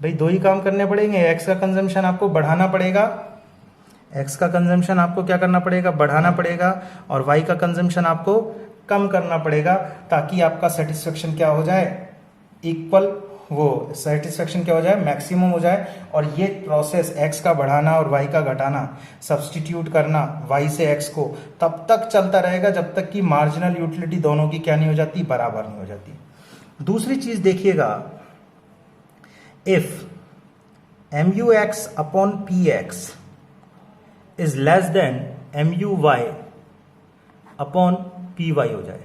भाई 2 ही काम करने पड़ेंगे, एक्स का कंजम्पशन आपको बढ़ाना पड़ेगा, एक्स का कंजम्पशन आपको क्या करना पड़ेगा, बढ़ाना पड़ेगा, और वाई का कंजम्पशन आपको कम करना पड़ेगा, ताकि आपका सेटिस्फेक्शन क्या हो जाए, इक्वल, वो सेटिस्फेक्शन क्या हो जाए, मैक्सिमम हो जाए। और ये प्रोसेस एक्स का बढ़ाना और वाई का घटाना, सब्सटीट्यूट करना वाई से एक्स को, तब तक चलता रहेगा जब तक कि मार्जिनल यूटिलिटी दोनों की क्या नहीं हो जाती, बराबर नहीं हो जाती। दूसरी चीज देखिएगा, if M U X upon P X is less than M U Y upon P Y हो जाए,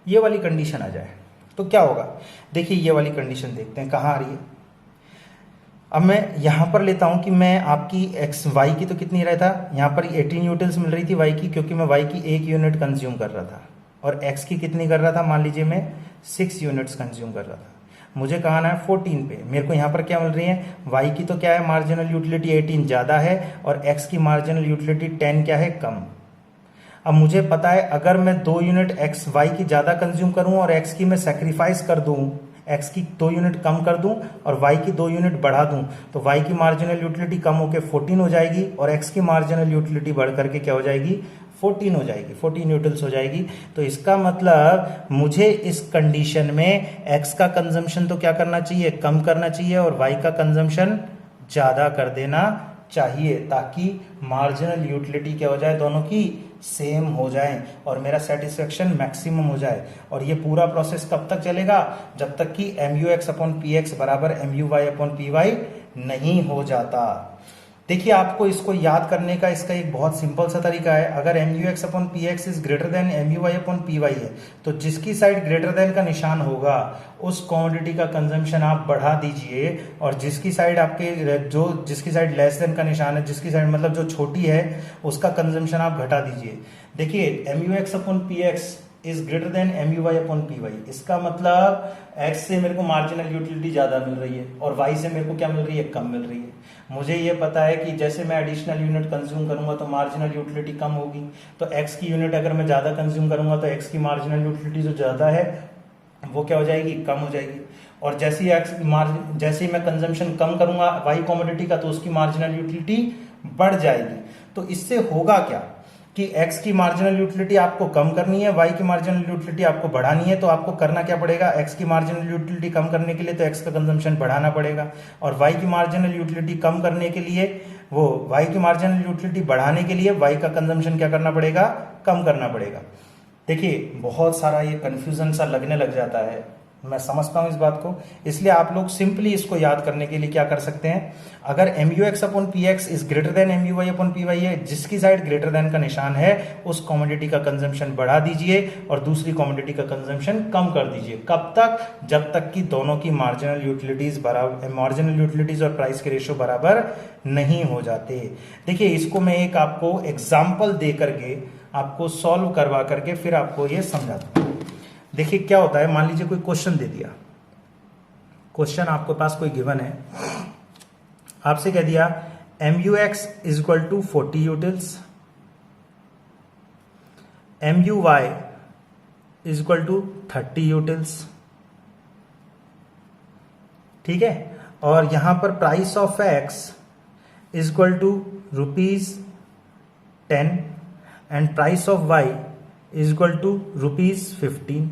ये वाली कंडीशन आ जाए, तो क्या होगा। देखिए ये वाली कंडीशन देखते हैं कहां आ रही है। अब मैं यहां पर लेता हूं कि मैं आपकी एक्स वाई की तो कितनी रहा था, यहां पर 18 यूटिल्स मिल रही थी वाई की, क्योंकि मैं वाई की 1 यूनिट कंज्यूम कर रहा था, और एक्स की कितनी कर रहा था, मान लीजिए मैं 6 यूनिट्स कंज्यूम कर रहा था। मुझे कहाँ आना है, 14 पे। मेरे को यहाँ पर क्या मिल रही है, वाई की तो क्या है, मार्जिनल यूटिलिटी 18 ज्यादा है, और एक्स की मार्जिनल यूटिलिटी 10 क्या है, कम। अब मुझे पता है अगर मैं 2 यूनिट एक्स वाई की ज्यादा कंज्यूम करूं और एक्स की मैं सेक्रीफाइस कर दूं, एक्स की 2 यूनिट कम कर दूं और वाई की 2 यूनिट बढ़ा दूं, तो वाई की मार्जिनल यूटिलिटी कम होकर 14 हो जाएगी, और एक्स की मार्जिनल यूटिलिटी बढ़ करके क्या हो जाएगी, 14 हो जाएगी, 14 यूटिल्स हो जाएगी। तो इसका मतलब मुझे इस कंडीशन में एक्स का कंजम्पशन तो क्या करना चाहिए, कम करना चाहिए, और वाई का कंजम्पशन ज्यादा कर देना चाहिए, ताकि मार्जिनल यूटिलिटी क्या हो जाए, दोनों की सेम हो जाए और मेरा सेटिस्फेक्शन मैक्सिमम हो जाए। और ये पूरा प्रोसेस कब तक चलेगा, जब तक कि M U X upon P X बराबर M U Y upon P Y नहीं हो जाता। देखिए आपको इसको याद करने का इसका एक बहुत सिंपल सा तरीका है। अगर M U X upon P X is greater than M U Y upon P Y है, तो जिसकी साइड ग्रेटर देन का निशान होगा उस कमोडिटी का कंजम्पशन आप बढ़ा दीजिए, और जिसकी साइड आपके जिसकी साइड लेस देन का निशान है, जिसकी साइड मतलब जो छोटी है, उसका कंजम्पशन आप घटा दीजिए। देखिए M U X upon P X is greater than M U Y upon P Y, इसका मतलब एक्स से मेरे को मार्जिनल यूटिलिटी ज्यादा मिल रही है और वाई से मेरे को क्या मिल रही है, कम मिल रही है। मुझे ये पता है कि जैसे मैं एडिशनल यूनिट कंज्यूम करूंगा तो मार्जिनल यूटिलिटी कम होगी, तो एक्स की यूनिट अगर मैं ज्यादा कंज्यूम करूंगा तो एक्स की मार्जिनल यूटिलिटी जो ज्यादा है वो क्या हो जाएगी, कम हो जाएगी। और जैसे ही मैं कंजम्पशन कम करूंगा वाई कमोडिटी का, तो उसकी मार्जिनल यूटिलिटी बढ़ जाएगी। तो इससे होगा क्या कि x की मार्जिनल यूटिलिटी आपको कम करनी है, y की मार्जिनल यूटिलिटी आपको बढ़ानी है, तो आपको करना क्या पड़ेगा, x की मार्जिनल यूटिलिटी कम करने के लिए तो x का कंजम्पशन बढ़ाना पड़ेगा, और y की मार्जिनल यूटिलिटी कम करने के लिए y की मार्जिनल यूटिलिटी बढ़ाने के लिए y का कंजम्पशन क्या करना पड़ेगा, कम करना पड़ेगा। देखिए बहुत सारा ये कंफ्यूजन सा लगने लग जाता है, मैं समझता हूं इस बात को, इसलिए आप लोग सिंपली इसको याद करने के लिए क्या कर सकते हैं, अगर MUX upon PX is greater then MUY upon PY है, जिसकी साइड ग्रेटर देन का निशान है उस कमोडिटी का कंजम्पशन बढ़ा दीजिए और दूसरी कमोडिटी का कंजम्पशन कम कर दीजिए। कब तक, जब तक कि दोनों की मार्जिनल यूटिलिटीज और प्राइस के रेशियो बराबर नहीं हो जाते। देखिए इसको मैं एक आपको एग्जाम्पल दे करके आपको सॉल्व करवा करके फिर आपको ये समझाता हूं। देखिए क्या होता है, मान लीजिए कोई क्वेश्चन दे दिया, क्वेश्चन आपके पास कोई गिवन है, आपसे कह दिया MUX is equal to 40 utils, MUY is equal to 30 utils, ठीक है, और यहां पर price of X is equal to ₹10 and price of Y is equal to ₹15।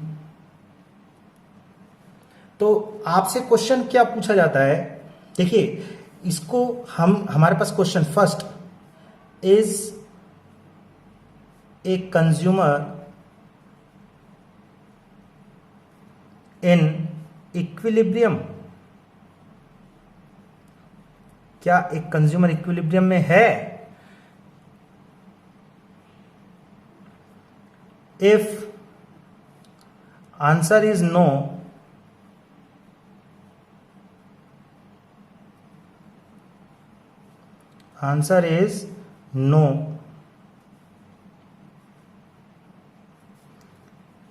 तो आपसे क्वेश्चन क्या पूछा जाता है, देखिए इसको हमारे पास question first, is a consumer in equilibrium, क्या एक कंज्यूमर इक्विलिब्रियम में है, if answer is no, answer is no,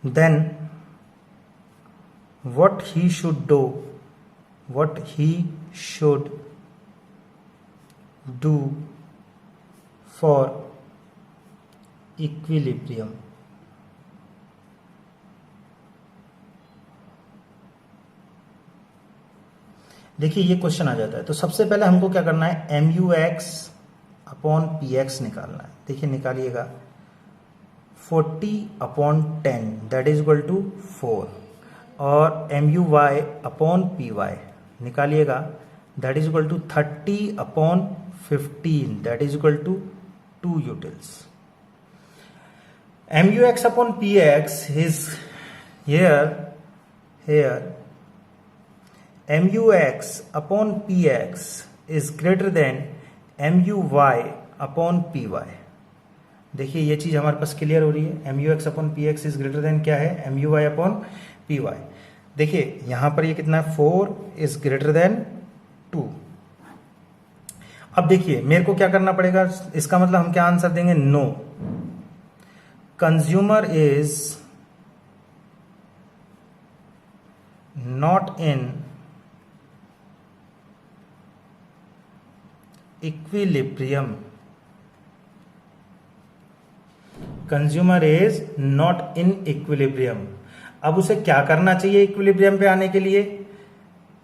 then what he should do for equilibrium। देखिए ये क्वेश्चन आ जाता है, तो सबसे पहले हमको क्या करना है, MUX अपॉन PX निकालना है। देखिए निकालिएगा, 40 upon 10 that is equal to 4, और MUY अपॉन PY निकालिएगा, that is equal to 30 upon 15 that is equal to 2 utils. MUX upon PX is here MUX upon PX is greater than MUY upon PY। देखिए ये चीज हमारे पास clear हो रही है, MUX upon PX is greater than क्या है, MUY upon PY। देखिए यहां पर ये कितना है, 4 is greater than 2। अब देखिए मेरे को क्या करना पड़ेगा, इसका मतलब हम क्या आंसर देंगे, no, consumer is not in equilibrium, consumer is not in equilibrium. अब उसे क्या करना चाहिए इक्विलिब्रियम पे आने के लिए,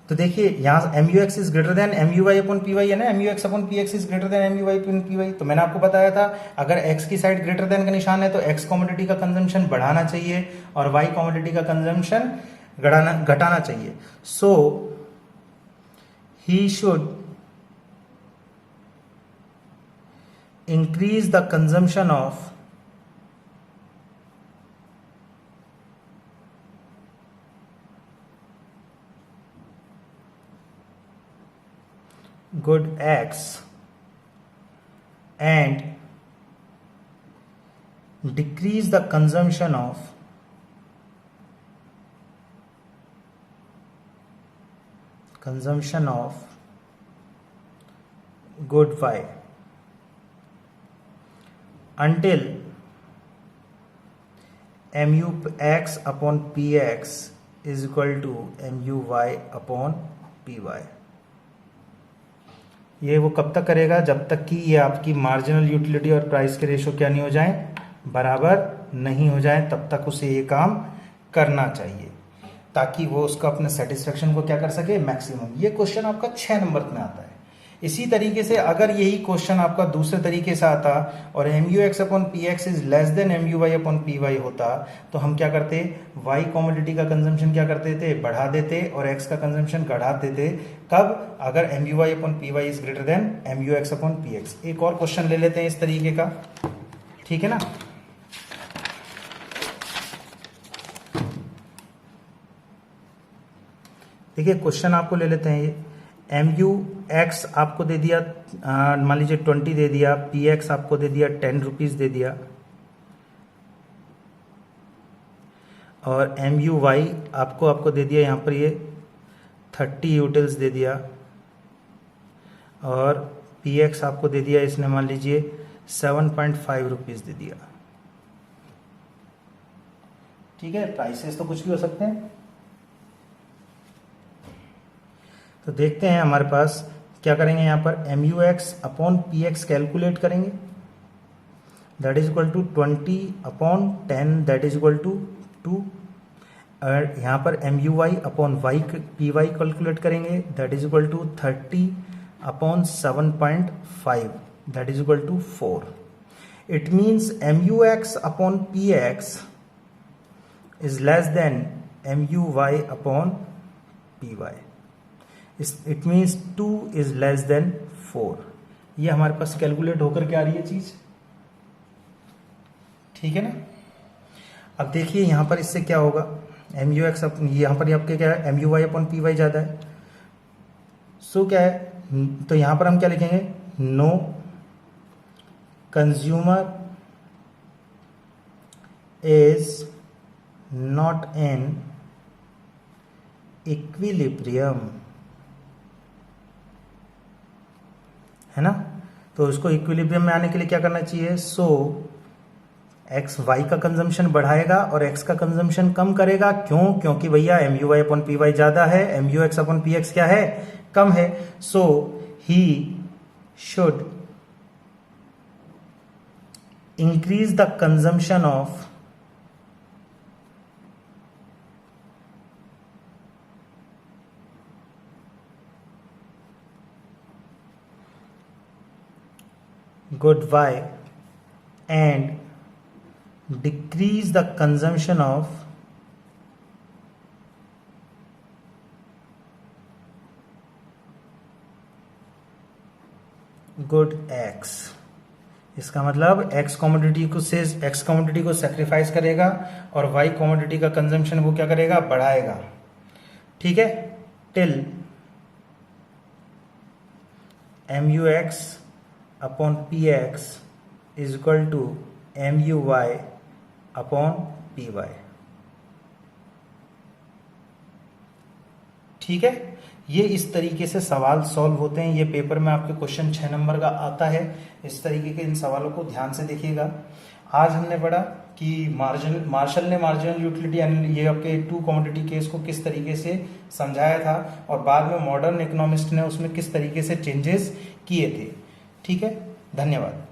तो देखिए यहां MUX is greater then MUY upon PY है ना, MUX upon PX is greater then MUY upon PY। तो मैंने आपको बताया था अगर X की साइड ग्रेटर देन का निशान है तो X कमोडिटी का कंजम्पशन बढ़ाना चाहिए और Y कमोडिटी का कंजम्पशन घटाना चाहिए। So he should increase the consumption of good X and decrease the consumption of good Y until MUX upon PX is equal to MUY upon PY। ये वो कब तक करेगा, जब तक कि ये आपकी मार्जिनल यूटिलिटी और प्राइस के रेशो क्या नहीं हो जाए, बराबर नहीं हो जाए, तब तक उसे ये काम करना चाहिए ताकि वो उसका अपने सेटिस्फेक्शन को क्या कर सके, मैक्सिमम। ये क्वेश्चन आपका 6 नंबर में आता है। इसी तरीके से अगर यही क्वेश्चन आपका दूसरे तरीके से आता और MUX upon PX is less than MUY upon PY होता तो हम क्या करते, Y कॉमोडिटी का कंजम्पशन क्या करते थे, बढ़ा देते और X का कंजम्पशन घटा देते। कब, अगर MUY upon PY is greater then MUX upon PX। एक और क्वेश्चन ले लेते हैं इस तरीके का, ठीक है ना। देखिए क्वेश्चन आपको ले लेते हैं ये, MUX आपको दे दिया, मान लीजिए 20 दे दिया, PX आपको दे दिया 10 रुपीज दे दिया, और MUY आपको दे दिया यहाँ पर ये 30 यूटिल्स दे दिया, और PX आपको दे दिया इसने मान लीजिए 7.5 रुपीज दे दिया। ठीक है, प्राइसेस तो कुछ भी हो सकते हैं। तो देखते हैं हमारे पास क्या करेंगे, यहाँ पर MUX अपॉन PX कैलकुलेट करेंगे, that is equal to 20 upon 10 that is equal to 2, और यहाँ पर MUY अपॉन PY कैलकुलेट करेंगे, that is equal to 30 upon 7.5 that is equal to 4। It means MUX upon PX is less than MUY upon PY। It means 2 is less than 4। ये हमारे पास calculate होकर के आ रही है चीज, ठीक है ना। अब देखिए यहां पर इससे क्या होगा, MUX यहां पर आपके क्या है, MUY अपॉन PY ज्यादा है, सो क्या है, तो यहां पर हम क्या लिखेंगे, no consumer is not in equilibrium, है ना। तो इसको इक्विलिब्रियम में आने के लिए क्या करना चाहिए, सो एक्स वाई का कंजम्पशन बढ़ाएगा और एक्स का कंजम्पशन कम करेगा। क्यों, क्योंकि भैया MUY अपॉन PY ज्यादा है, MUX अपॉन PX क्या है, कम है। So he should increase the consumption of good Y and decrease the consumption of good X। इसका मतलब X कमोडिटी को सेक्रीफाइस करेगा और Y कमोडिटी का कंजम्पशन वो क्या करेगा, बढ़ाएगा। ठीक है, till MUX upon PX is equal to MUY upon PY। ठीक है, ये इस तरीके से सवाल सॉल्व होते हैं। ये पेपर में आपके क्वेश्चन 6 नंबर का आता है। इस तरीके के इन सवालों को ध्यान से देखिएगा। आज हमने पढ़ा कि मार्शल ने मार्जिनल यूटिलिटी यानी ये आपके 2 कमोडिटी केस को किस तरीके से समझाया था और बाद में मॉडर्न इकोनॉमिस्ट ने उसमें किस तरीके से चेंजेस किए थे। ठीक है, धन्यवाद।